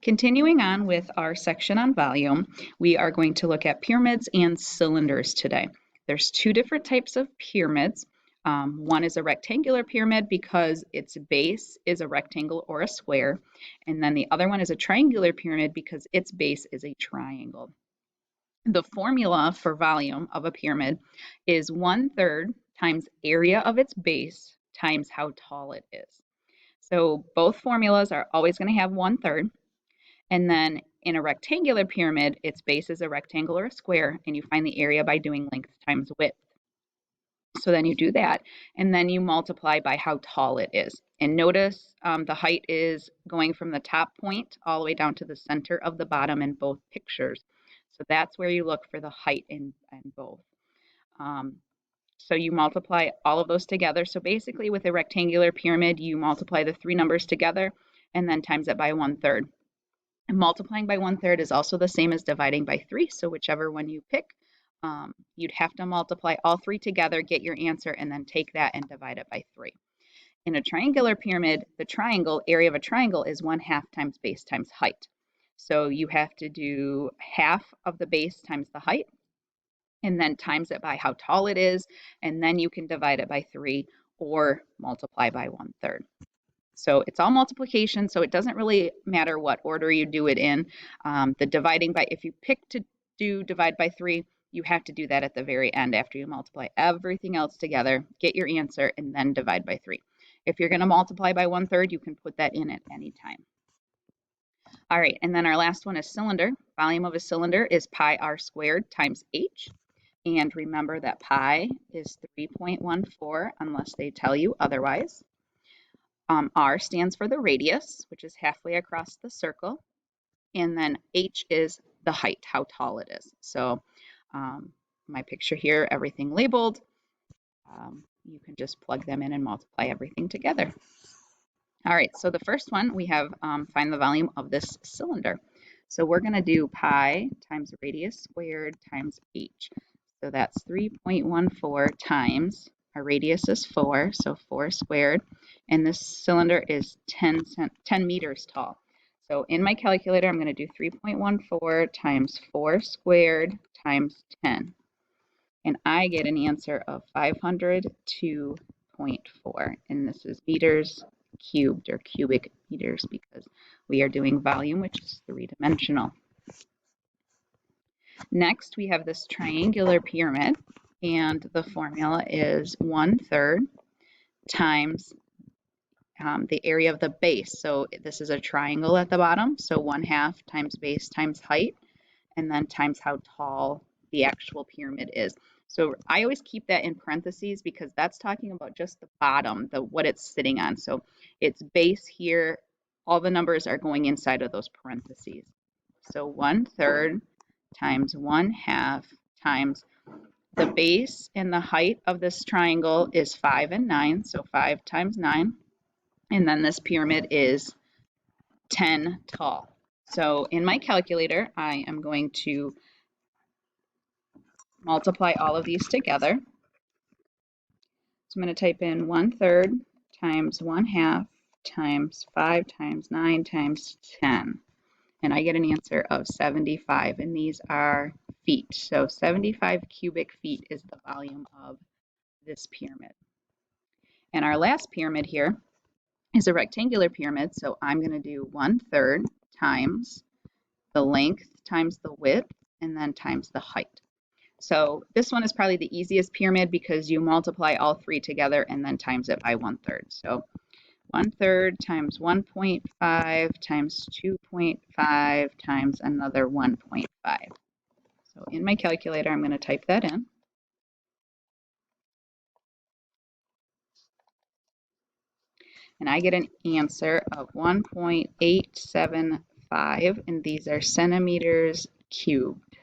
Continuing on with our section on volume, we are going to look at pyramids and cylinders today. There's two different types of pyramids. One is a rectangular pyramid because its base is a rectangle or a square, and then the other one is a triangular pyramid because its base is a triangle. The formula for volume of a pyramid is 1/3 times area of its base times how tall it is. So both formulas are always going to have 1/3. And then in a rectangular pyramid, its base is a rectangle or a square, and you find the area by doing length times width. So then you do that, and then you multiply by how tall it is. And notice the height is going from the top point all the way down to the center of the bottom in both pictures. So that's where you look for the height in both. So you multiply all of those together. So basically with a rectangular pyramid, you multiply the three numbers together and then times it by 1/3. And multiplying by 1/3 is also the same as dividing by 3. So whichever one you pick, you'd have to multiply all three together, get your answer, and then take that and divide it by 3. In a triangular pyramid, the triangle area of a triangle is 1/2 times base times height. So you have to do half of the base times the height, and then times it by how tall it is, and then you can divide it by 3 or multiply by 1/3. So it's all multiplication, so it doesn't really matter what order you do it in. The dividing by, if you pick to do divide by 3, you have to do that at the very end after you multiply everything else together, get your answer, and then divide by 3. If you're going to multiply by 1/3, you can put that in at any time. All right, and then our last one is cylinder. Volume of a cylinder is pi r squared times h. And remember that pi is 3.14 unless they tell you otherwise. R stands for the radius, which is halfway across the circle. And then H is the height, how tall it is. So my picture here, everything labeled. You can just plug them in and multiply everything together. All right, so the first one we have find the volume of this cylinder. So we're going to do pi times radius squared times H. So that's 3.14 times, our radius is 4, so 4 squared, and this cylinder is 10 meters tall. So in my calculator, I'm going to do 3.14 times 4 squared times 10. And I get an answer of 502.4. And this is meters cubed or cubic meters because we are doing volume, which is three-dimensional. Next, we have this triangular pyramid, and the formula is 1/3 times the area of the base. So this is a triangle at the bottom, so 1/2 times base times height, and then times how tall the actual pyramid is. So I always keep that in parentheses because that's talking about just the bottom, what it's sitting on. So its base here, all the numbers are going inside of those parentheses. So 1/3 times 1/2 times the base and the height of this triangle is 5 and 9, so 5 times 9. And then this pyramid is 10 tall. So in my calculator, I am going to multiply all of these together. So I'm going to type in 1/3 times 1/2 times 5 times 9 times 10. And I get an answer of 75, and these are feet. So 75 cubic feet is the volume of this pyramid. And our last pyramid here is a rectangular pyramid, so I'm going to do 1/3 times the length times the width, and then times the height. So this one is probably the easiest pyramid because you multiply all three together and then times it by 1/3. So 1/3 times 1.5 times 2.5 times another 1.5. So in my calculator, I'm going to type that in. And I get an answer of 1.875, and these are centimeters cubed.